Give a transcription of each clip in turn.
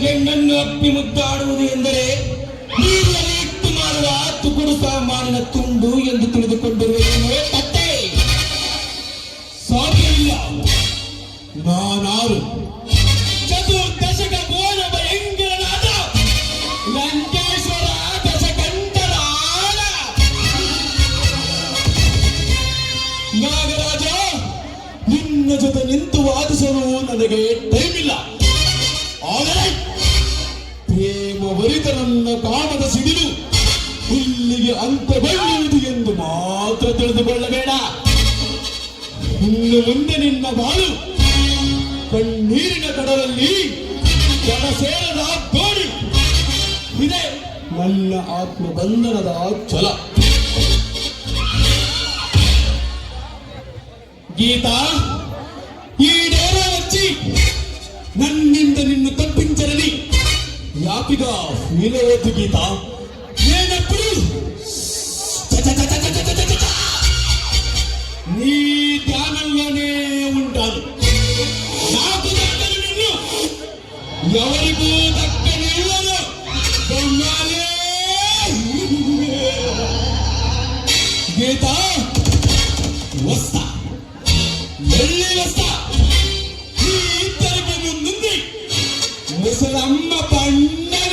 ಹೆಣ್ಣನ್ನು ಅಪ್ಪಿ ಮುದ್ದಾಡುವುದು ಎಂದರೆ ನೀರಿನಲ್ಲಿ ಇಟ್ಟು ಮಾಡುವ ತುಗುಡು ಸಾಮಾನಿನ ತುಂಡು ಎಂದು ತಿಳಿದುಕೊಂಡಿರುವುದೇನೋ ತಟ್ಟೆ. ಸಾಧ್ಯವಿಲ್ಲ. ನಾನಾರು ಚತುರ್ದಶಕ ಗೋಣ ಭಯಂಕರನಾದ ಲಂಕೇಶ್ವರ ದಶಕಂಠರಾದ ನಾಗರಾಜ, ನಿನ್ನ ಜೊತೆ ನಿಂತು ವಾದಿಸಲು ನನಗೆ ಟೈಮ್ ಇಲ್ಲ. ಆದರೆ ಪ್ರೇಮವರಿತ ನನ್ನ ಕಾಮದ ಸಿಡಿಲು ಇಲ್ಲಿಗೆ ಅಂತ್ಯಗೊಳ್ಳುವುದು ಎಂದು ಮಾತ್ರ ತಿಳಿದುಕೊಳ್ಳಬೇಡ. ಇನ್ನು ಮುಂದೆ ನಿನ್ನ ಬಾಳು ಕಣ್ಣೀರಿನ ಕಡಲಲ್ಲಿ ಜನ ಸೇರದ ಗೋಡಿ. ಇದೇ ನನ್ನ ಆತ್ಮಬಂಧನದ ಛಲ. ಗೀತಾ, ಈ ಡೇರ ಹಚ್ಚಿ ನನ್ನಿಂದ ನಿನ್ನ ತಪ್ಪಿಂಚರಲಿ. ಯಾಪಿಗ ಫೀಲವತ್ತು ಗೀತಾ, ಏನప్పుడు నీ ధ్యానంలోనే ఉంటాను. నాకు దక్కని నిన్ను ఎవరికూ దక్కని ఇళ్ళను దొంగాలే. గీత, వస్తా, వెళ్ళి వస్తా. ఈ ఇద్దరికి ముందుంది ముసలమ్మ పండగ.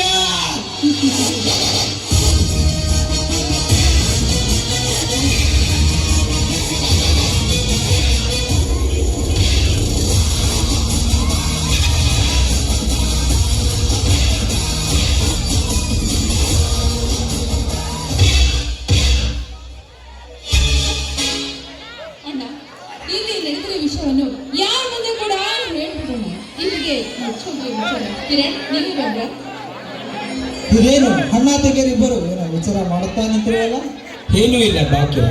ಇದೇನು ಅಣ್ಣ ತೆಗೆಯರಿಬ್ಬರು ಏನೋ ವಿಚಾರ ಮಾಡುತ್ತಾನಂತೀವಲ್ಲ? ಏನೂ ಇಲ್ಲ ಬಾಕ್ಯ.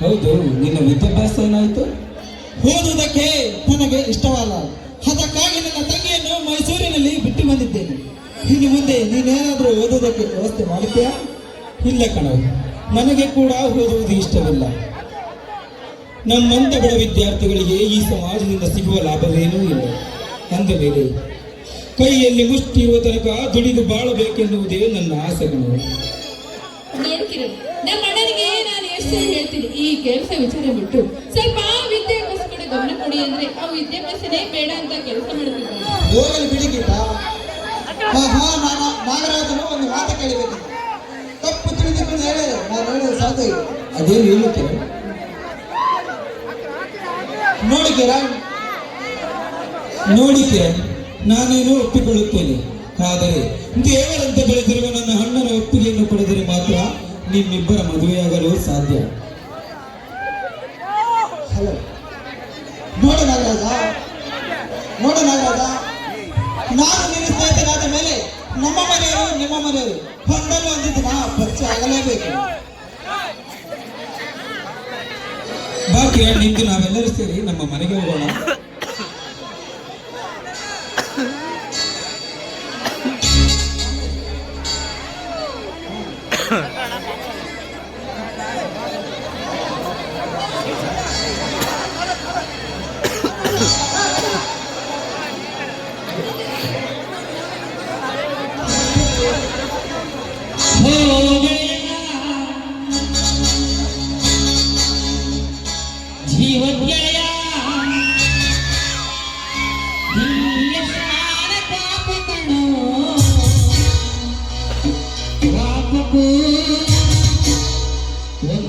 ಹೌದು, ನಿನ್ನ ವಿದ್ಯಾಭ್ಯಾಸ ಏನಾಯ್ತು? ಓದುವುದಕ್ಕೆ ನನಗೆ ಇಷ್ಟವಲ್ಲ. ಅದಕ್ಕಾಗಿ ನನ್ನ ತಂಗಿಯನ್ನು ಮೈಸೂರಿನಲ್ಲಿ ಬಿಟ್ಟು ಬಂದಿದ್ದೇನೆ. ಇನ್ನು ಮುಂದೆ ನೀನೇನಾದರೂ ಓದುವುದಕ್ಕೆ ವ್ಯವಸ್ಥೆ ಮಾಡುತ್ತೀಯಾ? ಇಲ್ಲ ಕಣವು, ನನಗೆ ಕೂಡ ಓದುವುದು ಇಷ್ಟವಿಲ್ಲ. ನಮ್ಮಂತ ಬಡ ವಿದ್ಯಾರ್ಥಿಗಳಿಗೆ ಈ ಸಮಾಜದಿಂದ ಸಿಗುವ ಲಾಭವೇನೂ ಇಲ್ಲ. ಅಂದ ಮೇಲೆ ಕೈಯಲ್ಲಿ ಮುಷ್ಟಿ ಇರುವ ತನಕ ದುಡಿದು ಬಾಳಬೇಕೆನ್ನುವುದೇ ನನ್ನ ಆಸೆಗಳು. ನಮ್ಮ ಅಣ್ಣನಿಗೆ ನಾನು ಎಷ್ಟು ಹೇಳ್ತೀನಿ, ಈ ಕೆಲಸ ವಿಚಾರ ಬಿಟ್ಟು ಸ್ವಲ್ಪ ವಿದ್ಯಾಭ್ಯಾಸ ಕಡೆ ಗಮನ ಕೊಡಿ ಅಂದ್ರೆ ಆ ವಿದ್ಯಾಭ್ಯಾಸನೇ ಬೇಡ ಅಂತ ಕೆಲಸ ಮಾಡ್ತಿದ್ದಾರೆ. ಹೋಗಲು ಬಿಡಿ ಗೀತಾ. ನಾಗರಾಜನು ಒಂದು ಮಾತು ಕೇಳಬೇಕು. ತಪ್ಪು ತಿಳಿದುಕೊಂಡು ಹೇಳಿ ನಾನು ಹೇಳೋದು ಸಾಧ್ಯ ಇಲ್ಲ. ಅದೇನು ಹೇಳುತ್ತೇನೆ ನೋಡಿ ಕಿರಣ್, ನೋಡಿ ಕಿರಣ್, ನಾನೇನು ಒಪ್ಪಿಕೊಳ್ಳುತ್ತೇನೆ. ಆದರೆ ದೇವರಂತೆ ಬೆಳೆದಿರುವ ನನ್ನ ಅಣ್ಣನ ಒಪ್ಪಿಗೆಯನ್ನು ಪಡೆದರೆ ಮಾತ್ರ ನಿಮ್ಮಿಬ್ಬರ ಮದುವೆಯಾಗಲು ಸಾಧ್ಯ. ಹಲೋ, ನೋಡು ನಾಗರಾಜ, ನೋಡು ನಾಗರಾಜ, ನಾನು ನಿನ್ನ ಸ್ನೇಹಿತನಾದ ಮೇಲೆ ನಮ್ಮ ಮನೆಯವರು ನಿಮ್ಮ ಮನೆಯವರು ಹೊಂದಲು ಒಂದು ದಿನ ಪರಿಚಯ ಆಗಲೇಬೇಕು. ಬಾ ಕಿರಣ್, ಇಂದು ನಾವೆಲ್ಲರೂ ಸೇರಿ ನಮ್ಮ ಮನೆಗೆ ಹೋಗೋಣ.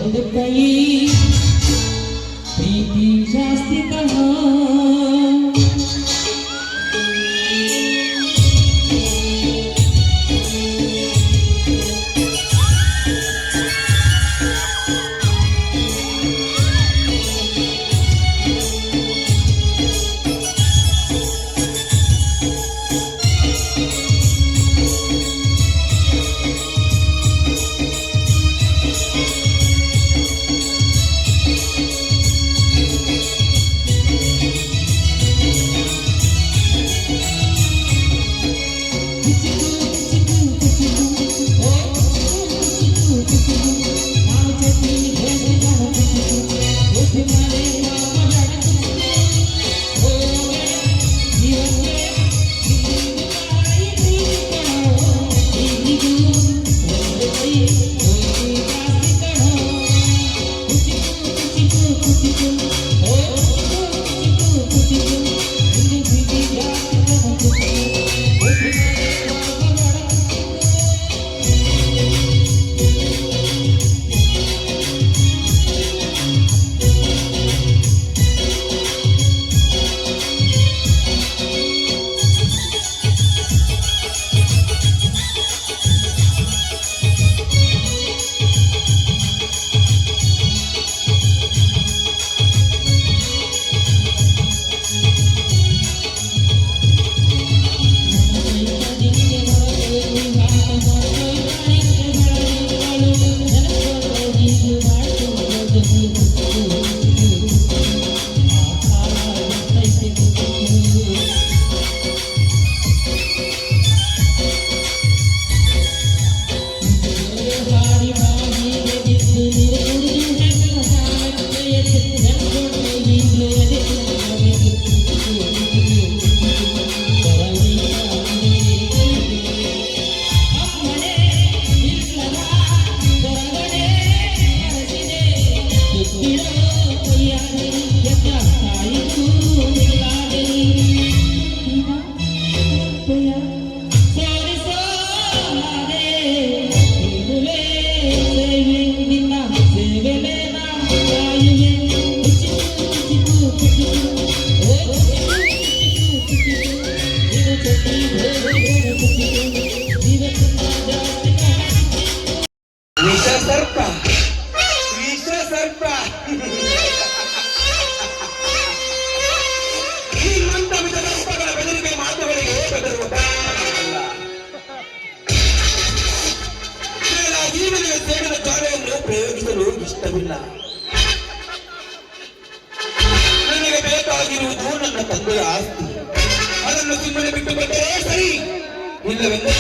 ಒಂದು ಕೈ ಪ್ರೀತಿ ಜಾಸ್ತಿ ಕಣೋ. ಹೀಗಾಗಿ ನನಗೆ ಸೇಡಿನ ಚಾಲೆಯನ್ನು ಪ್ರಯೋಗಿಸಲು ಇಷ್ಟವಿಲ್ಲ. ನನಗೆ ಬೇಕಾಗಿರುವುದು ನನ್ನ ತಂದೆಯ ಆಸ್ತಿ. ಅದನ್ನು ಸುಮ್ಮನೆ ಬಿಟ್ಟುಕೊಟ್ಟರೆ ಸರಿ, ಇಲ್ಲವೆಂದರೆ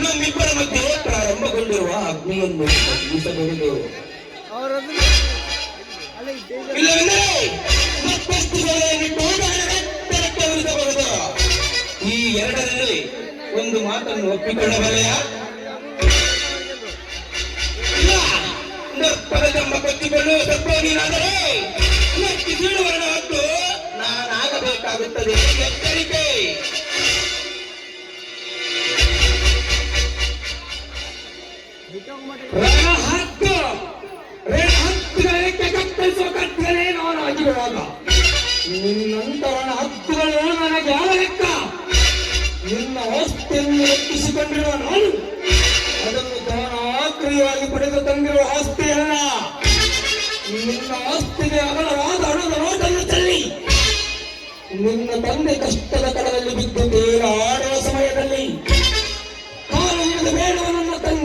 ನಮ್ಮಿಬ್ಬರ ಮಧ್ಯೆ ಪ್ರಾರಂಭಗೊಂಡಿರುವ ಅಗ್ನಿಯನ್ನು ಮುಗಿಸಬಹುದು. ಇಲ್ಲವೆಂದರೆ ಮತ್ತಷ್ಟು ಸಲಹೆಯನ್ನು ಉಳಿಸಬಹುದು. ಈ ಎರಡರಲ್ಲಿ ಒಂದು ಮಾತನ್ನು ಒಪ್ಪಿಕೊಳ್ಳಬಲ್ಲೆಯಾ? ದರ್ಪದೆಂಬ ಕೊಚ್ಚಿಕೊಳ್ಳುವ ಸ್ವಲ್ಪ ನೀನಾದರೆ ನೆಚ್ಚಿ ಬೀಳುವರಣ ಹೊತ್ತು ನಾನಾಗಬೇಕಾಗುತ್ತದೆ. ಎಚ್ಚರಿಕೆ. ರಣಹಕ್ಕುಗಳಿಗೆ ಕತ್ತರಿಸುವ ಕತ್ತಲೇ ನಾನು ಆಗಿರುವಾಗ ನಿನ್ನಂತರಣ ಹಕ್ಕುಗಳು ನನಗೆ ಯಾವ ಲೆಕ್ಕ? ನಿನ್ನ ಆಸ್ತಿಯನ್ನು ರಕ್ಷಿಸಿಕೊಂಡಿರುವ ನಾನು ಅದನ್ನು ದಾನಾಕ್ರಿಯವಾಗಿ ಪಡೆದು ತಂದಿರುವ ಆಸ್ತಿಯಲ್ಲ. ನಿನ್ನ ಆಸ್ತಿಗೆ ಅಗಲವಾದ ಹಣದ ನೋಟನ್ನು ತಳ್ಳಿ ನಿನ್ನ ತಂದೆ ಕಷ್ಟದ ಕಡದಲ್ಲಿ ಬಿದ್ದು ತೇಲಾಡುವ ಸಮಯದಲ್ಲಿ ಕಾಲು ಹಿಡಿದು ಬೇಡುವ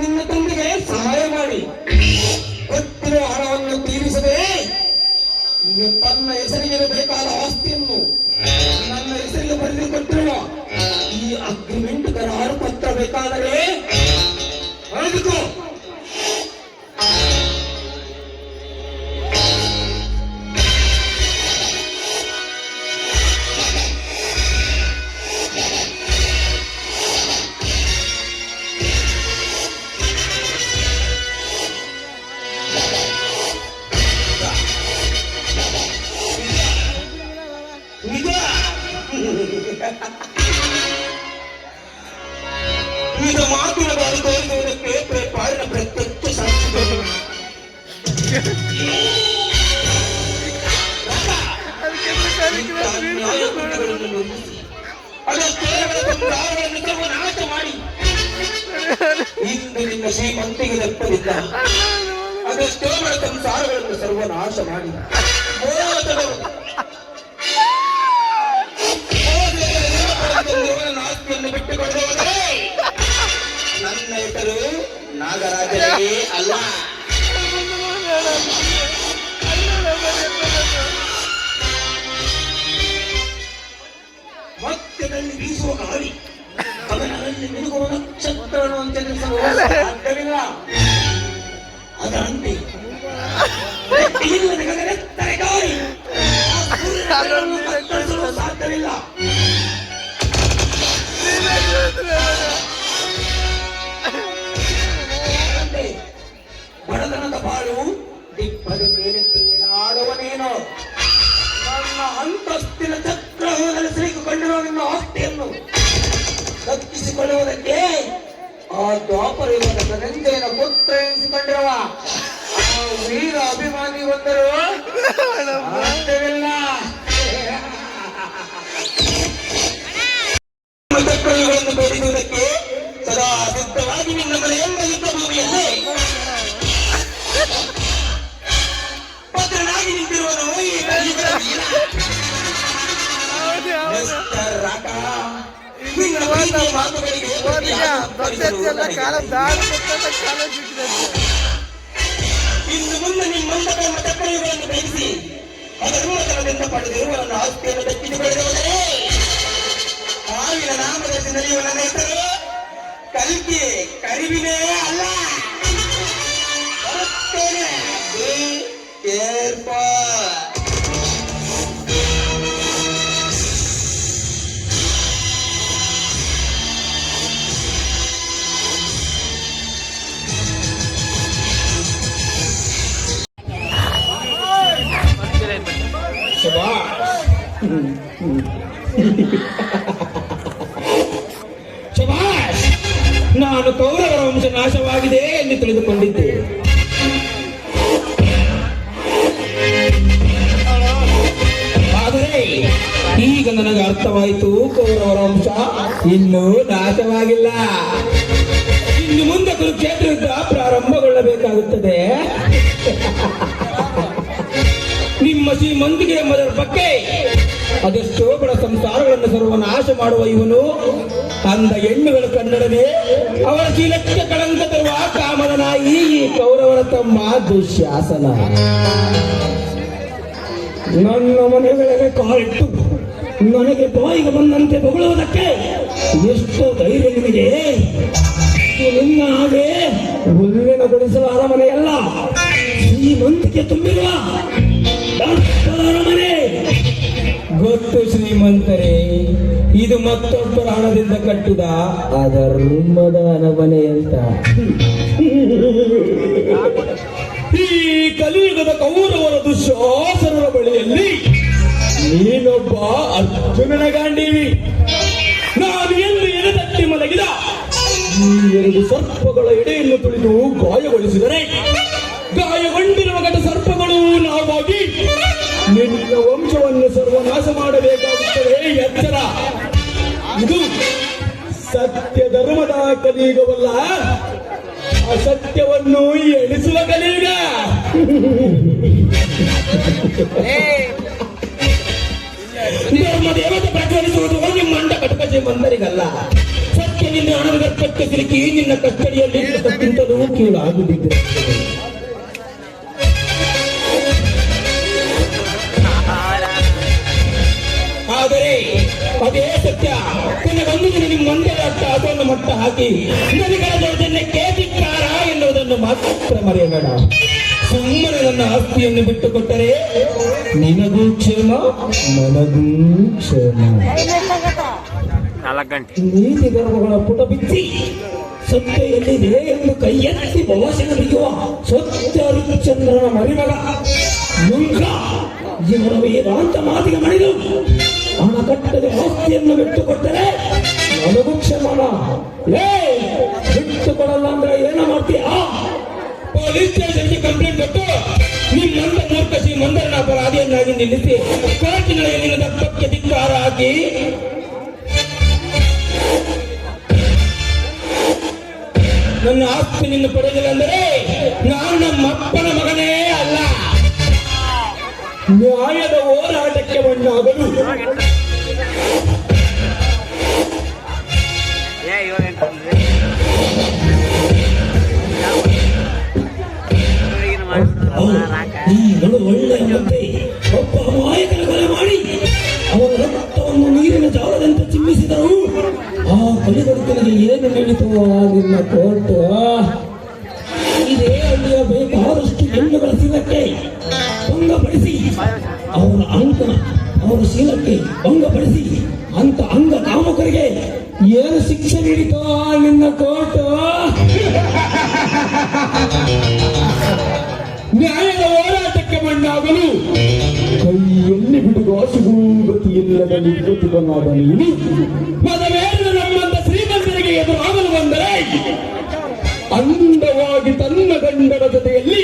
ನಿನ್ನ ತಂದೆಗೆ ಸಹಾಯ ಮಾಡಿ ಕೊಟ್ಟಿರುವ ಹಣವನ್ನು ತೀರಿಸದೆ ತನ್ನ ಹೆಸರಿಗೆ ಬೇಕಾದ ಆಸ್ತಿಯನ್ನು ನನ್ನ ಹೆಸರಿಗೆ ಬರೆದುಕೊಟ್ಟಿರುವ ಈ ಅಗ್ರಿಮೆಂಟ್ ಕರಾರು ಪತ್ರ ಬೇಕಾದರೆ ಬರೆದುಕೋ. ಈಗ ಮಾತಿನ ಬಾರಿ ತೋರಿಸುವುದಕ್ಕೆ ಪಾಲಿನ ಪ್ರತ್ಯಕ್ಷ ಸಾಕ್ಷಿಗಳು ನಾಶ ಮಾಡಿ ಇಂದು ನಿನ್ನ ಶ್ರೀಮಂತಿಗೆ ದಪ್ಪದಿಲ್ಲ. ಅದೆಷ್ಟೋ ಬಡ ಸಂಸಾರಗಳನ್ನು ಸರ್ವನಾಶ ಮಾಡಿ ಆಸ್ತಿಯನ್ನು ಬಿಟ್ಟುಕೊಳ್ಳುವುದೇ ನನ್ನ ಹೆಸರು ನಾಗರಾಜನಿಗೆ ಅಲ್ಲ. ಮಧ್ಯದಲ್ಲಿ ಬೀಸುವ ಗಾಳಿ ಅದರಲ್ಲಿ ಮಿನುಗುವ ನಕ್ಷತ್ರವನ್ನು ಚಲಿಸಲು ಸಾಧ್ಯವಿಲ್ಲ. ಅದರಂತೆ ಗಾಳಿ ಸಾಧ್ಯವಿಲ್ಲ. ಬಡತನದ ಬಾಳು ದಿಬ್ಬದ ಮೇಲೆ ತೇಲಾಡುವನೇನೋ ನನ್ನ ಅಂತಸ್ತಿನ ಚಕ್ರದಲ್ಲಿ ಸಿಲುಕಿಕೊಂಡಿರುವ ನಿನ್ನ ಆಸ್ತಿಯನ್ನು ರಕ್ಷಿಸಿಕೊಳ್ಳುವುದಕ್ಕೆ ಆ ದ್ವಾಪರ ಯುಗದ ಧನಂಜಯನ ಪುತ್ರ ಎನಿಸಿಕೊಂಡಿರುವ ಆ ವೀರ ಅಭಿಮಾನಿ ಒಂದರು ಸಾಧ್ಯವಿಲ್ಲ. ಚಕ್ರಗಳನ್ನು ಬೇಡಿಸುವುದಕ್ಕೆ ಸದಾ ಸಿದ್ಧವಾಗಿ ನಿನ್ನ ಮನೆಯೆಂಬ ಯುದ್ಧ ಭೂಮಿಯಲ್ಲಿ ಭದ್ರನಾಗಿ ನಿಂತಿರುವನು ಈ ಮಾತುಗಳಿಗೆ ಇನ್ನು ಮುಂದೆ ನಿಮ್ಮಂತ ಚಕ್ರಗಳನ್ನು ಬೇಯಿಸಿ ಅದರಿಂದ ಪಡೆದಿರುವ ನನ್ನ ಆಸ್ತಿಯನ್ನು ದಕ್ಕಿಸಿಕೊಳ್ಳುವುದೇ ಹಾವಿನ ನಾಮದಲ್ಲಿ ನಡೆಯುವ ನನ್ನ ಹೆಸರು ಕಲ್ಕಿ ಕರಿವಿನೇ ಅಲ್ಲ. ಶಭಾಷ್, ನಾನು ಕೌರವರ ವಂಶ ನಾಶವಾಗಿದೆ ಎಂದು ತಿಳಿದುಕೊಂಡಿದ್ದೆ. ಆದರೆ ಈಗ ನನಗೆ ಅರ್ಥವಾಯಿತು, ಕೌರವರ ವಂಶ ಇನ್ನೂ ನಾಶವಾಗಿಲ್ಲ. ಇನ್ನು ಮುಂದೆ ಕುರುಕ್ಷೇತ್ರ ಯುದ್ಧ ಪ್ರಾರಂಭಗೊಳ್ಳಬೇಕಾಗುತ್ತದೆ. ನಿಮ್ಮ ಶ್ರೀಮಂತಿಗೆ ಎಂಬುದರ ಬಗ್ಗೆ ಅದೆಷ್ಟೋ ಬಡ ಸಂಸಾರಗಳನ್ನು ಸರ್ವನಾಶ ಮಾಡುವ ಇವನು ಅಂದ ಹೆಣ್ಣುಗಳು ಕನ್ನಡನೆ ಅವರ ಶೀಲಕ್ಕೆ ಕಳಂಕ ತರುವ ಕಾಮದ ನಾಯಿ ತಮ್ಮ ದುಶ್ಯಾಸನ. ನನ್ನ ಮನೆಗಳಿಗೆ ಕಾಲಿಟ್ಟು ನನಗೆ ಬಾಯಿಗೆ ಬಂದಂತೆ ಬೊಗಳುವುದಕ್ಕೆ ಎಷ್ಟು ಧೈರ್ಯ ನಿಮಗೆ? ನಿನ್ನ ಹಾಗೆ ಹುಲ್ಲಿನ ಗುಡಿಸಲು ಅರಮನೆಯಲ್ಲ, ಶ್ರೀಮಂತಿಕೆ ತುಂಬಿರುವ ದೊಡ್ಡ ಅರಮನೆ. ಗೊತ್ತು ಶ್ರೀಮಂತರೇ, ಇದು ಮತ್ತೊಬ್ಬರ ಹಣದಿಂದ ಕಟ್ಟಿದ ಅಧರ್ಮದ ಅರಮನೆ ಅಂತ. ಈ ಕಲಿಯುಗದ ಕೌರವರ ದುಶ್ಯಾಸನರ ಬಳಿಯಲ್ಲಿ ನೀನೊಬ್ಬ ಅರ್ಜುನನ ಗಾಂಡೀವಿ. ನಾನು ಎಂದು ಎದೆತಟ್ಟಿ ಮಲಗಿದ ಈ 2 ಸರ್ಪಗಳ ಎಡೆಯನ್ನು ತುಳಿದು ಗಾಯಗೊಳಿಸಿದರೆ, ಗಾಯಗೊಂಡಿರುವ ಘಟ ಸರ್ಪಗಳು ನಾವಾಗಿ ನಿನ್ನ ವಂಶವನ್ನು ಸರ್ವನಾಶ ಮಾಡಬೇಕಾಗುತ್ತದೆ. ಎಚ್ಚರ, ಇದು ಸತ್ಯ ಧರ್ಮದ ಕಲಿಯುಗವಲ್ಲ, ಅಸತ್ಯವನ್ನು ಎಣಿಸುವ ಕಲಿಯುಗ. ಧರ್ಮ ದೇವತೆ ಪ್ರಜ್ವಲಿಸುವುದು ನಿಮ್ಮ ಅಂಡ ಕಟಕಜೆ ಮಂದರಿಗಲ್ಲ. ಸತ್ಯ ನಿನ್ನ ಹಣದ ಗರ್ಭಕ್ಕೆ ಸಿಲುಕಿ ನಿನ್ನ ಕಸ್ಟಡಿಯಲ್ಲಿ ಇಟ್ಟಕ್ಕಿಂತಲೂ ಕೀಳಾಗುತ್ತಿದ್ದರೆ, ಆದರೆ ಅದೇ ಸತ್ಯ ಕೊನೆಗೊಂದು ದಿನ ನಿಮ್ಮ ಮಂದಿರ ಅದನ್ನು ಮಟ್ಟ ಹಾಕಿ ನನಗಳ ದೌರ್ಜನ್ಯಕ್ಕೆ ಧಿಕ್ಕಾರ ಎನ್ನುವುದನ್ನು ಮಾತ್ರ ಮರೆಯಬೇಡ. ಸುಮ್ಮನೆ ನನ್ನ ಆಸ್ತಿಯನ್ನು ಬಿಟ್ಟುಕೊಟ್ಟರೆ ನಿನಗೂ ಕ್ಷೇಮ, ನನಗೂ ಕ್ಷೇಮ. ನೀತಿ ಗರ್ಭಗಳ ಪುಟ ಬಿಚ್ಚಿ ಸತ್ಯ ಎಲ್ಲಿದೆ ಎಂದು ಕೈ ಎತ್ತಿ ಭವಶನ ಬಿಗುವ ಸತ್ಯ ಹರಿಶ್ಚಂದ್ರನ ಮರಿಮಗ ಮುಂಗ ಇವರ ವೇದಾಂತ ಮಾತಿಗೆ ಮಣಿದು ಹಣ ಕಟ್ಟದೆ ಆಸ್ತಿಯನ್ನು ಬಿಟ್ಟುಕೊಟ್ಟರೆ ನನಗೂ ಕ್ಷಮನ. ಬಿಟ್ಟುಕೊಡಲ್ಲ ಅಂದ್ರೆ ಏನ ಮಾಡ್ತೀಯಾ? ಪೊಲೀಸ್ ಸ್ಟೇಷನ್ಗೆ ಕಂಪ್ಲೇಂಟ್ ಕೊಟ್ಟು ನಿಮ್ಮಂತ ಮೂರ್ಖ ಶ್ರೀಮಂದರನ ಅಪರಾಧಿಯನ್ನಾಗಿ ನಿಲ್ಲಿಸಿ ಕೋರ್ಟಿನಲ್ಲಿ ನಿನ್ನ ದಪ್ಪಕ್ಕೆ ಧಿಕ್ಕಾರ ಹಾಕಿ ನನ್ನ ಆಸ್ತಿ ನಿನ್ನ ಪಡೆದಿಲ್ಲ ಅಂದರೆ ನಾನು ನಮ್ಮಪ್ಪನ ಮಗನೇ ಅಲ್ಲ. ನ್ಯಾಯದ ಹೋರಾಟಕ್ಕೆ ಮಣ್ಣಾಗಲು ನೀನು ಒಳ್ಳೆಯ ಮತ್ತೆ ಒಬ್ಬ ಅಮಾಯಕನ ಕೊಲೆ ಮಾಡಿ ಅವರ ರಕ್ತವನ್ನು ನೀರಿನ ಜಾಲದಂತೆ ಚಿಮ್ಮಿಸಿದರು. ಆ ಕೊಲೆಗಡುಕನಿಗೆ ಏನು ನೀಡಿತು ನಿನ್ನ ಕೋರ್ಟ್? ಇದೇ ಹಳ್ಳಿಯ ಬೇಕಾದಷ್ಟು ಹೆಣ್ಣುಗಳ ಶೀಲಕ್ಕೆ ಭಂಗಪಡಿಸಿ ಅವರ ಶೀಲಕ್ಕೆ ಭಂಗಪಡಿಸಿ ಅಂತ ಅಂಗ ಕಾಮಕರಿಗೆ ಏನು ಶಿಕ್ಷೆ ನೀಡಿತೋ ನಿನ್ನ ಕೋರ್ಟ್? ನ್ಯಾಯದ ಹೋರಾಟಕ್ಕೆ ಮಣ್ಣಾಗಲು ಕೈಯಲ್ಲಿ ಬಿಡುವ ಸಿಗುಗತಿ ಇಲ್ಲದ ನಿರ್ಗತಿಕನಾದ ನೀನು ಮದವೇರು ನಮ್ಮಂತ ಶ್ರೀಮಂತರಿಗೆ ಎದುರಾಗಲು ಬಂದರೆ ಅಂದವಾಗಿ ತನ್ನ ಗಂಡನ ಜೊತೆಯಲ್ಲಿ